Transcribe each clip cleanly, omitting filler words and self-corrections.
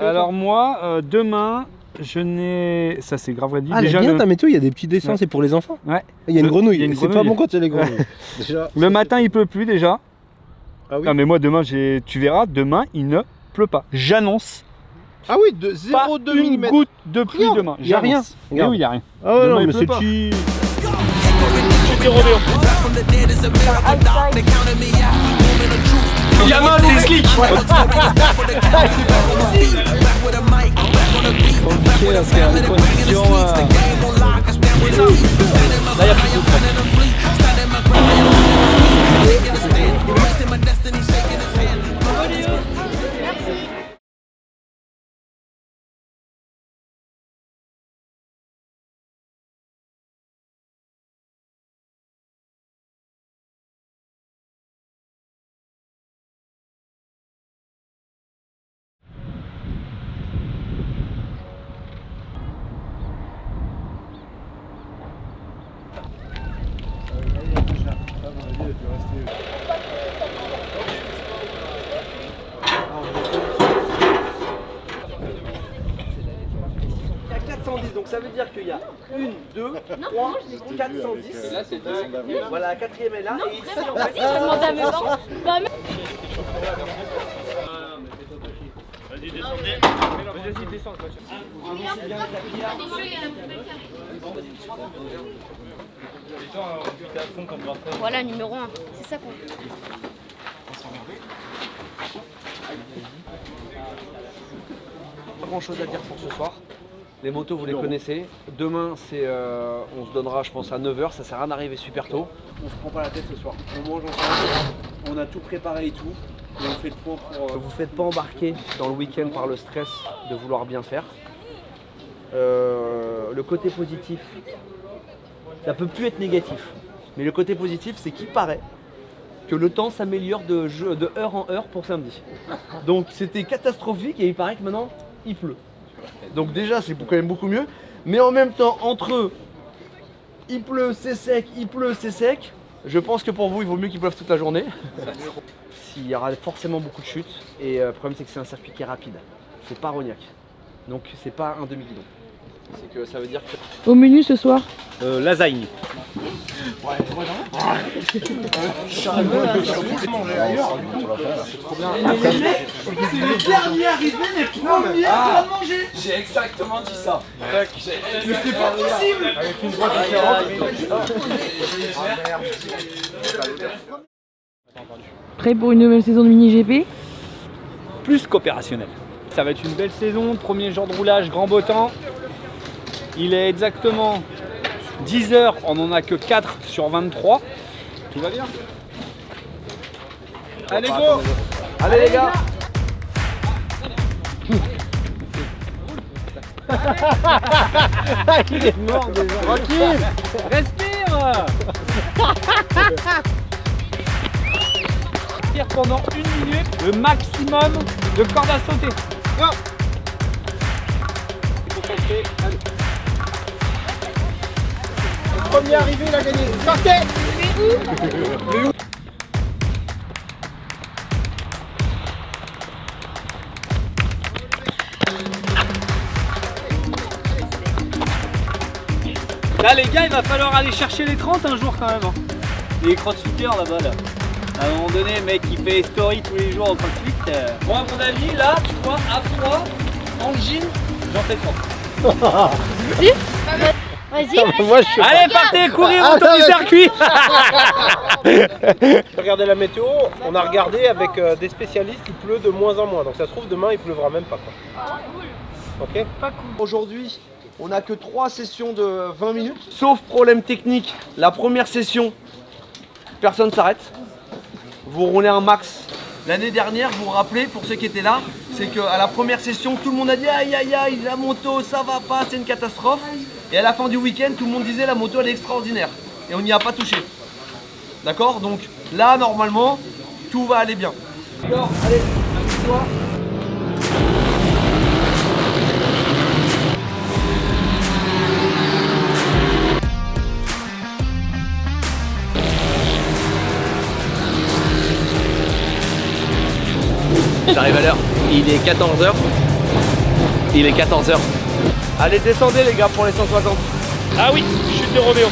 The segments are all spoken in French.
Alors moi, demain, je n'ai... Ça c'est grave dit. Ah, déjà, bien ta météo, il y a des petits dessins, c'est pour les enfants. Ouais. Il y a une grenouille, c'est pas bon quand il y a les grenouilles. Déjà, le matin, il pleut plus déjà. Ah oui. Non mais moi demain, tu verras, demain, il ne pleut pas. J'annonce. Ah oui, de 0,2 mm. Une goutte de pluie demain. Il n'y a rien. Mais oui, il n'y a rien. Ah ouais, demain, non, mais c'est chi. Gamin, c'est slick. Compliqué parce qu'il y a des conditions. Là, il y a plus de Donc ça veut dire qu'il y a 1, 2, 3, 410. Et là c'est voilà, la quatrième est là. Non, et ici en fait. Vas-y, descendez. Vas-y, descends. Voilà, numéro 1. C'est ça qu'on... Pas grand chose à dire pour ce soir. Les motos vous les connaissez. Demain c'est on se donnera je pense à 9h, ça sert à rien d'arriver super tôt. On se prend pas la tête ce soir. On mange ensemble, on a tout préparé et tout. Et on fait le point pour. Vous faites pas embarquer dans le week-end par le stress de vouloir bien faire. Le côté positif, ça peut plus être négatif. Mais le côté positif c'est qu'il paraît que le temps s'améliore de heure en heure pour samedi. Donc c'était catastrophique et il paraît que maintenant il pleut. Donc déjà c'est quand même beaucoup mieux, mais en même temps entre il pleut, c'est sec, il pleut, c'est sec, je pense que pour vous il vaut mieux qu'il pleuve toute la journée. Il y aura forcément beaucoup de chutes et le problème c'est que c'est un circuit qui est rapide, c'est pas Rognac, donc c'est pas un demi-guidon. C'est que ça veut dire que... Au menu ce soir Lasagne. C'est le dernier arrivé, les premiers à manger. J'ai exactement dit ça. Mais c'est pas possible. Avec une droite différente. Prêt pour une nouvelle saison de mini-GP? Plus qu'opérationnel. Ça va être une belle saison, premier jour de roulage, grand beau temps. Il est exactement 10h, on n'en a que 4 sur 23. Tout va bien. Allez go. Allez les gars. Il est mort déjà. Tranquille. Respire. Respire pendant 1 minute, le maximum de cordes à sauter. Go. Allez. Premier arrivé, il a gagné. Partez. Là les gars, il va falloir aller chercher les 30 un jour quand même. Hein. Les crossfitters là-bas là. À un moment donné, mec, il fait story tous les jours en crossfit. Moi, à mon avis, là, tu vois, à froid, en jean, j'en fais 30. Vas-y. Moi, je suis Allez, partez courir autour du circuit. Regardez la météo, on a regardé avec des spécialistes, il pleut de moins en moins. Donc ça se trouve demain il pleuvra même pas. Quoi. Ok. Pas cool. Aujourd'hui, on n'a que 3 sessions de 20 minutes. Sauf problème technique, la première session, personne s'arrête. Vous roulez un max. L'année dernière, vous vous rappelez, pour ceux qui étaient là, c'est qu'à la première session, tout le monde a dit aïe aïe aïe, la moto ça va pas, c'est une catastrophe. Et à la fin du week-end, tout le monde disait la moto elle est extraordinaire. Et on n'y a pas touché. D'accord? Donc là, normalement, tout va aller bien. Alors, allez, amuse-toi. J'arrive à l'heure, il est 14h. Il est 14h. Allez, descendez les gars pour les 160. Ah oui, chute de Roméo.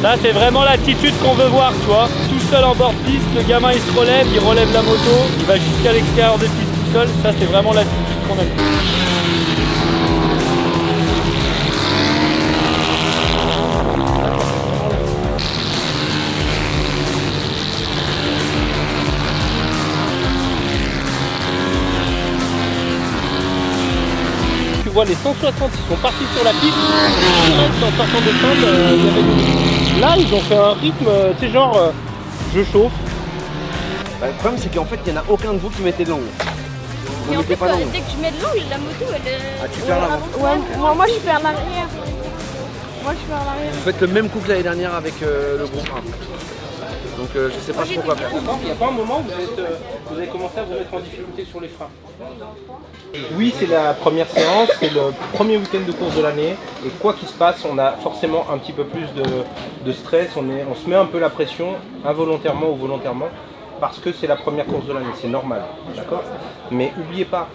Ça c'est vraiment l'attitude qu'on veut voir, tu vois. Tout seul en bord de piste, le gamin il se relève, il relève la moto, il va jusqu'à l'extérieur de piste tout seul. Ça c'est vraiment l'attitude qu'on aime. Tu vois les 160 ils sont partis sur la piste, en sortant de fin, il y avait des... Là ils ont fait un rythme, tu sais genre je chauffe. Bah, le problème c'est qu'en fait il n'y en a aucun de vous qui mettait de l'angle. Mais en fait, dès que je mets de l'angle, la moto elle est. Ah, tu perds l'avant. Ouais, moi je perds l'arrière. Moi je perds l'arrière. Vous faites le même coup que l'année dernière avec le groupe 1. Donc je sais pas trop quoi faire. Il n'y a pas un moment où vous avez commencé à vous mettre en difficulté sur les freins? Oui, c'est la première séance, c'est le premier week-end de course de l'année. Et quoi qu'il se passe, on a forcément un petit peu plus de stress. On se met un peu la pression, involontairement ou volontairement, parce que c'est la première course de l'année, c'est normal, d'accord? Mais n'oubliez pas,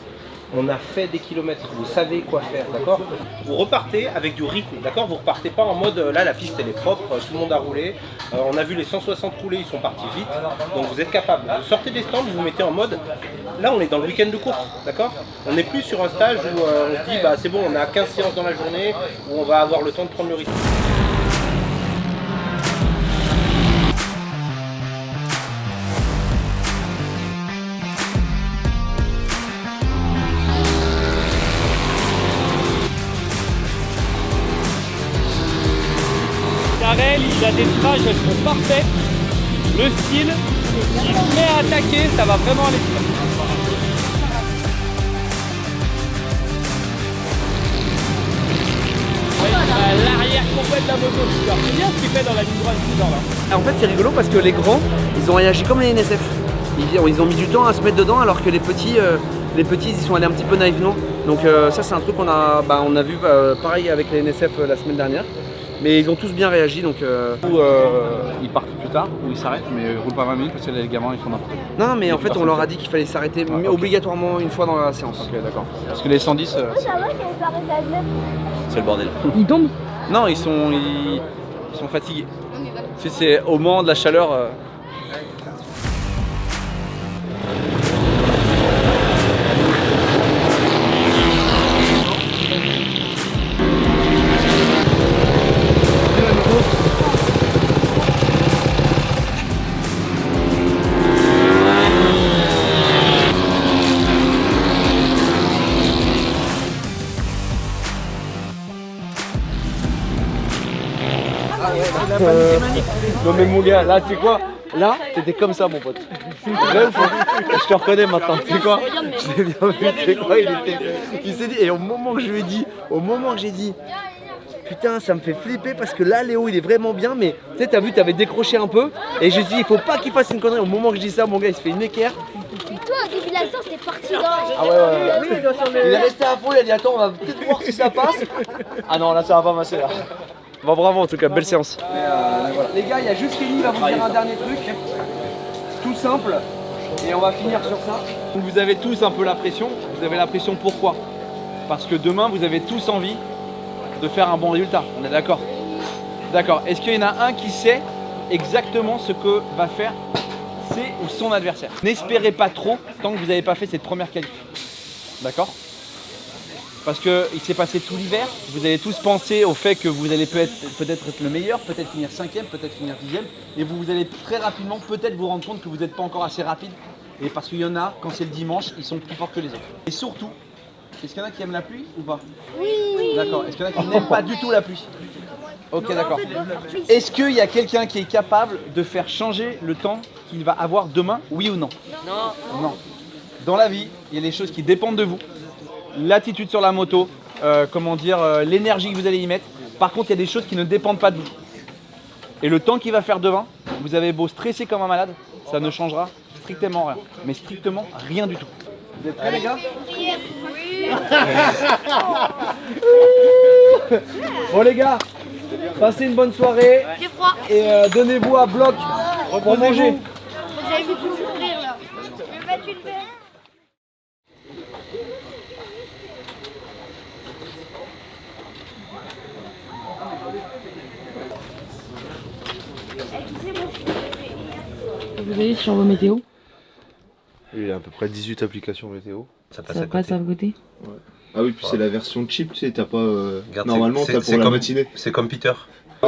on a fait des kilomètres, vous savez quoi faire, d'accord? Vous repartez avec du rythme, d'accord? Vous repartez pas en mode, là la piste elle est propre, tout le monde a roulé, on a vu les 160 rouler, ils sont partis vite, donc vous êtes capable. Vous sortez des stands, vous vous mettez en mode, là on est dans le week-end de course, d'accord? On n'est plus sur un stage où on se dit, bah c'est bon, on a 15 séances dans la journée, où on va avoir le temps de prendre le rythme. Karel, il a des trages, elles sont parfaites. Le style, il se met à attaquer, ça va vraiment aller vite. L'arrière complète de la moto, c'est bien ce qu'il fait dans la ligne droite, là. En fait c'est rigolo parce que les grands, ils ont réagi comme les NSF. Ils ont mis du temps à se mettre dedans alors que les petits ils sont allés un petit peu naïvement. Donc ça c'est un truc qu'on a, on a vu pareil avec les NSF la semaine dernière. Mais ils ont tous bien réagi, donc Ils partent plus tard ou ils s'arrêtent, mais ils roulent pas 20 minutes parce que les gamins ils font n'importe quoi. non mais en fait on leur a dit qu'il fallait s'arrêter mais obligatoirement une fois dans la séance. Ok, d'accord. Parce que les 110, C'est le bordel. Il tombe. non, ils sont fatigués. Tu sais, c'est au moment de la chaleur. Non mais mon gars, là tu sais quoi? Là, t'étais comme ça mon pote. Je te reconnais maintenant, tu sais quoi? Je l'ai bien vu, tu sais quoi? Il s'est dit, et au moment que je lui ai dit, putain ça me fait flipper parce que là Léo il est vraiment bien, mais tu sais t'as vu, t'avais décroché un peu et je dit il faut pas qu'il fasse une connerie. Au moment que je dis ça, mon gars il se fait une équerre. Toi, au début de la séance, t'es parti dans. Ah ouais. Il est resté à fond, il a dit attends on va peut-être voir si ça passe. Ah non là ça va pas passer là. Bon, bravo en tout cas, belle séance. Voilà. Les gars, il y a juste Kenny qui va vous dire un dernier truc, tout simple, et on va finir sur ça. Vous avez tous un peu la pression. Vous avez la pression pourquoi? Parce que demain vous avez tous envie de faire un bon résultat. On est d'accord? D'accord. Est-ce qu'il y en a un qui sait exactement ce que va faire ses ou son adversaire? N'espérez pas trop tant que vous n'avez pas fait cette première qualif. D'accord? Parce qu'il s'est passé tout l'hiver, vous avez tous pensé au fait que vous allez peut-être être le meilleur, peut-être finir 5e, peut-être finir 10e, et vous allez très rapidement peut-être vous rendre compte que vous n'êtes pas encore assez rapide, et parce qu'il y en a, quand c'est le dimanche, ils sont plus forts que les autres. Et surtout, est-ce qu'il y en a qui aiment la pluie ou pas? Oui. D'accord. Est-ce qu'il y en a qui n'aiment pas du tout la pluie? Ok, d'accord. Est-ce qu'il y a quelqu'un qui est capable de faire changer le temps qu'il va avoir demain, oui ou non? Non. Non. Dans la vie, il y a des choses qui dépendent de vous. L'attitude sur la moto, l'énergie que vous allez y mettre. Par contre, il y a des choses qui ne dépendent pas de vous. Et le temps qu'il va faire demain, vous avez beau stresser comme un malade, ça ne changera strictement rien. Mais strictement rien du tout. Vous êtes prêts les gars? Oui. Bon les gars, passez une bonne soirée. J'ai froid. Et donnez-vous à bloc pour manger. Vous avez vu tout courir là. Je vais battre une verre. Vous allez sur vos météos. Il y a à peu près 18 applications météo. Ça passe Ça passe à côté. Ah oui, puis c'est la version cheap, tu sais, t'as pas... Regarde, normalement, t'as pour la matinée. C'est comme Peter.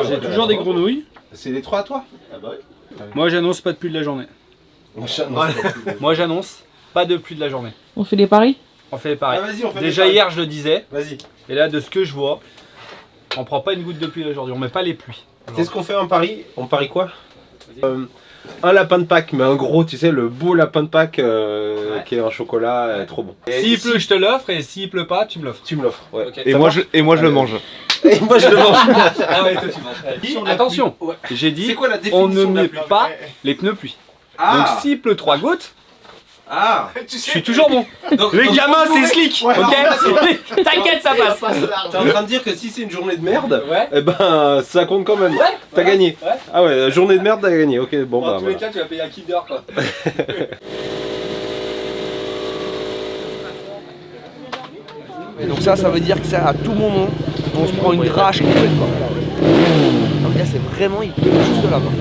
J'ai toujours des grenouilles. C'est les 3 à toi? Moi j'annonce pas de pluie de la journée. Moi j'annonce pas de pluie de la journée. On fait des paris. On fait pareil. Ah, vas-y, on fait Déjà des paris. hier je le disais. Vas-y. Et là de ce que je vois, on prend pas une goutte de pluie aujourd'hui. On met pas les pluies. C'est ce qu'on fait en Paris. On parie quoi? Un lapin de Pâques, mais un gros, tu sais, le beau lapin de Pâques qui est en chocolat, trop bon. S'il pleut, je te l'offre, et s'il pleut pas, tu me l'offres. Tu me l'offres, ouais. Ok. Et moi, je le mange. Et moi je le mange. Ah ouais, toi tu manges. Attention, j'ai dit, C'est quoi la on définition ne de la met pluie? pas les pneus pluie. Donc Ah, s'il pleut 3 gouttes, ah. je suis toujours bon. Les gamins, c'est slick, Ouais, ok? T'inquiète, ça passe. T'es en train de dire que si c'est une journée de merde, Ouais. eh ben ça compte quand même. Ouais. T'as gagné. Ouais. Ah ouais, journée de merde, t'as gagné. Ok, bon Dans bah tous les voilà. cas, tu vas payer un Kinder quoi. Et donc ça veut dire que ça, à tout moment, on se prend une drache complète quoi. Ça veut dire c'est vraiment, il pleut juste là quoi.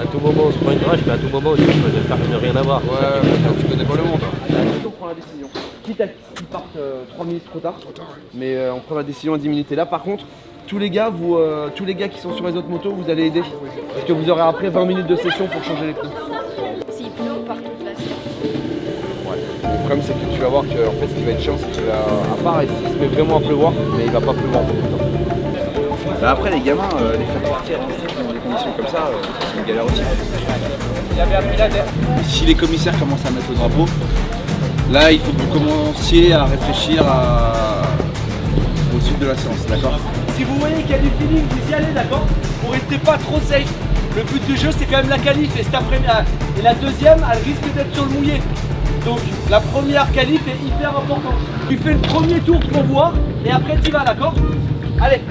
À tout moment on se prend une drache, mais à tout moment aussi on peut faire ne rien avoir. Ouais, tu connais pas le monde. On prend la décision. Quitte à qu'ils partent 3 minutes trop tard, mais on prend la décision à 10 minutes. Et là par contre, tous les gars qui sont sur les autres motos, vous allez aider. Parce que vous aurez après 20 minutes de session pour changer les pneus. S'il pleut, on part toute la séance. Le problème c'est que tu vas voir que en fait, ce qui va être chiant, c'est que à part il se met vraiment à pleuvoir, mais il va pas pleuvoir beaucoup de temps. Bah après les gamins, les faire partir dans des conditions comme ça, c'est une galère aussi. Si les commissaires commencent à mettre le drapeau, là il faut que vous commenciez à réfléchir au suite de la séance, d'accord? Si vous voyez qu'il y a du feeling, vous y allez, d'accord? Vous restez pas trop safe. Le but du jeu, c'est quand même la qualif et et la deuxième, elle risque d'être sur le mouillé. Donc la première qualif est hyper importante. Tu fais le premier tour pour voir et après tu vas, d'accord? Allez.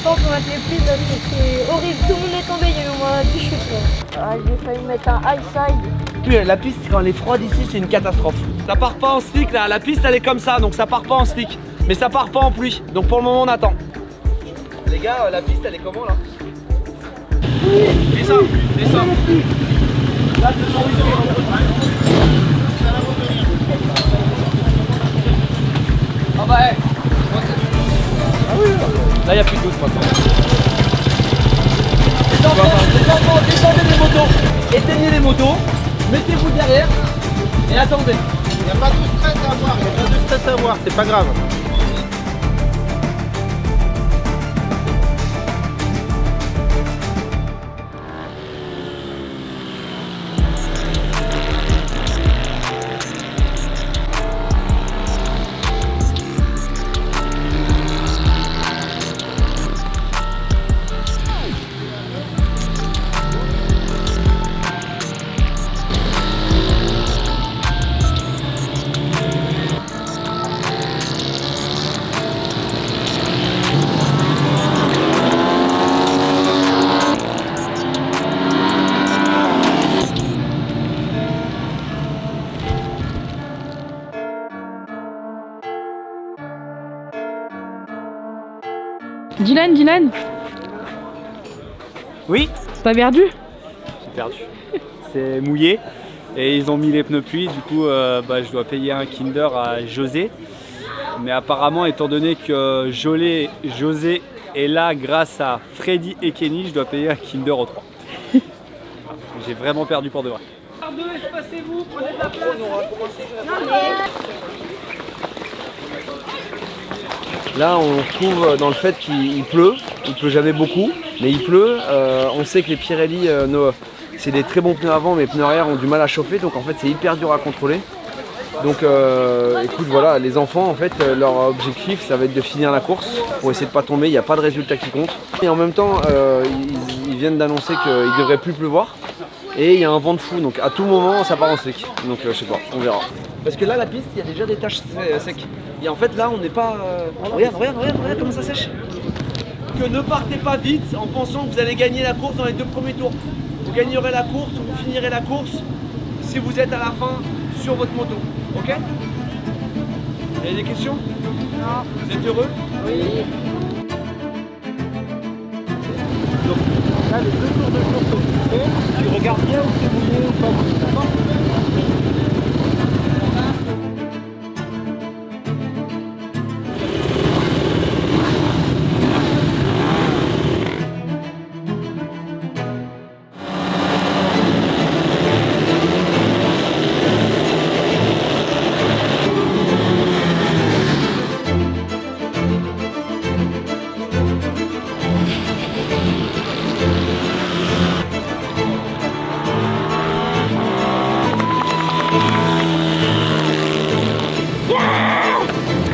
Quand on a fait plus, c'était horrible. Tout le monde est tombé, il y a eu au moins 10 chutes. Ah, j'ai failli mettre un high side. La piste, quand elle est froide ici, c'est une catastrophe. Ça part pas en slick là, la piste elle est comme ça, donc ça part pas en slick. Mais ça part pas en pluie, donc pour le moment on attend. Les gars, la piste elle est comment là? Descends, descends. Là c'est horizon. Ah bah hey. Ah oui, là y a plus de doute maintenant. Descendez les motos, éteignez les motos, mettez-vous derrière et attendez. Il n'y a pas de stress à avoir, il n'y a pas de stress à avoir, c'est pas grave. Dylan, Oui, t'as perdu? j'ai perdu. C'est mouillé et ils ont mis les pneus pluie. Du coup, je dois payer un Kinder à José. Mais apparemment, étant donné que José est là grâce à Freddy et Kenny, je dois payer un Kinder aux 3. J'ai vraiment perdu pour de vrai. Espacez-vous, prenez de la place. Là, on se trouve dans le fait qu'il pleut. Il pleut jamais beaucoup, mais il pleut. On sait que les Pirelli, c'est des très bons pneus avant, mais les pneus arrière ont du mal à chauffer, donc en fait c'est hyper dur à contrôler. Donc écoute, voilà, les enfants, en fait, leur objectif, ça va être de finir la course pour essayer de pas tomber. Il n'y a pas de résultat qui compte. Et en même temps, ils viennent d'annoncer qu'il ne devrait plus pleuvoir. Et il y a un vent de fou, donc à tout moment ça part en slick. Donc je sais pas, on verra. Parce que là la piste, il y a déjà des taches secs. Et en fait là on n'est pas... Regarde comment ça sèche. Que ne partez pas vite en pensant que vous allez gagner la course dans les 2 premiers tours. Vous gagnerez la course ou vous finirez la course si vous êtes à la fin sur votre moto. Ok? Vous avez des questions? Non. Vous êtes heureux? Oui. Donc là, les 2 tours de course que tu fais, tu regardes bien où c'est mouillé ou pas mouillé, d'accord?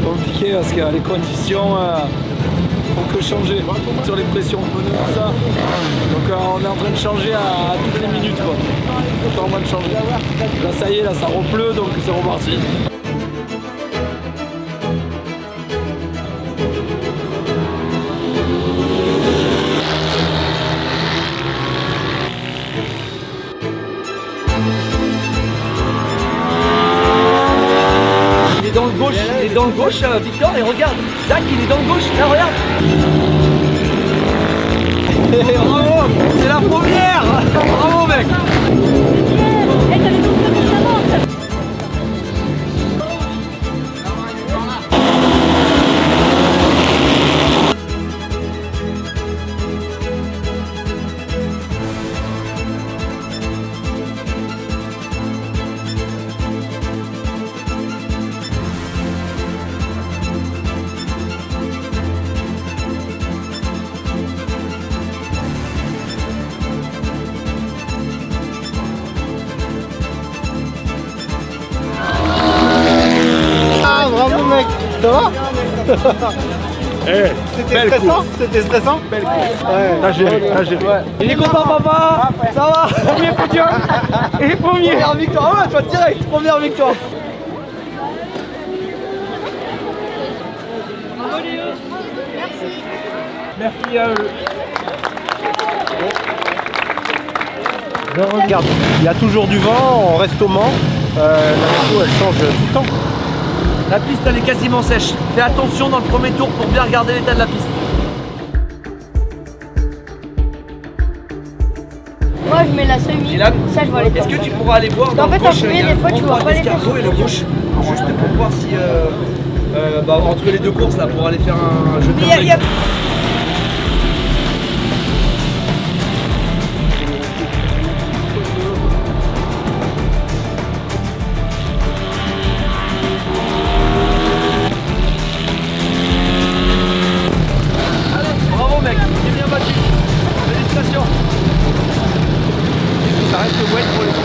Compliqué parce que les conditions font que changer sur les pressions de pneus, tout ça. Donc on est en train de changer à toutes les minutes quoi. On est en train de changer. Là ça y est, là ça repleut donc c'est reparti. Il est dans le gauche, Victor, et regarde, Zach il est dans le gauche, là regarde. Bravo, c'est la première. Bravo mec. Et t'as les deux qui avancent. Ah bravo mec, ça va? C'était stressant? C'était stressant? Ouais. T'as géré, t'as géré. Il est content papa. Ça va. Premier podium. Et première victoire. Ah ouais, toi direct, première victoire. Merci à eux. Regarde, il y a toujours du vent, on reste au Mans. La météo elle change tout le temps. La piste elle est quasiment sèche. Fais attention dans le premier tour pour bien regarder l'état de la piste. Moi je mets la semi. Et là, Ça je vois les est-ce que tu pourras aller voir dans En le fait, en gauche, premier, il y a des le fois, tu vois endroit pas les d'escargot et le gauche, juste pour voir si entre les deux courses là pour aller faire un jeu de break. Bravo mec, t'es bien battu. Félicitations. Ça reste le wait pour les 160.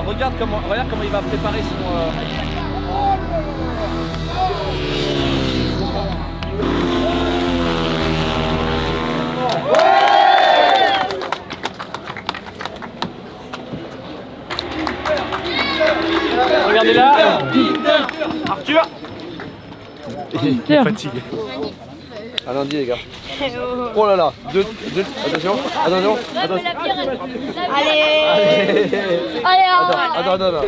Regarde comment il va préparer son... Regardez là, Arthur. Il est fatigué. À lundi les gars. Oh là là, attention, attention. Allez. Attends. Allez.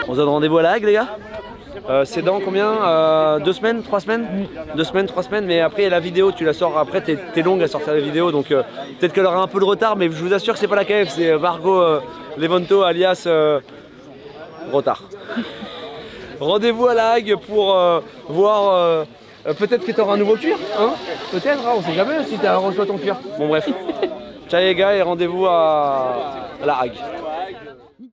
On se donne rendez-vous à la Hague les gars. C'est dans combien 2 semaines, 3 semaines 2 semaines, 3 semaines, mais après la vidéo tu la sors, après t'es longue à sortir la vidéo, donc peut-être qu'elle aura un peu de retard, mais je vous assure que c'est pas la KF, c'est Margot Levonto alias retard. Rendez-vous à la Hague pour voir Peut-être que tu auras un nouveau cuir, hein. Peut-être, hein, on sait jamais si tu reçois ton cuir. Bon bref. Ciao les gars et rendez-vous à la Hague.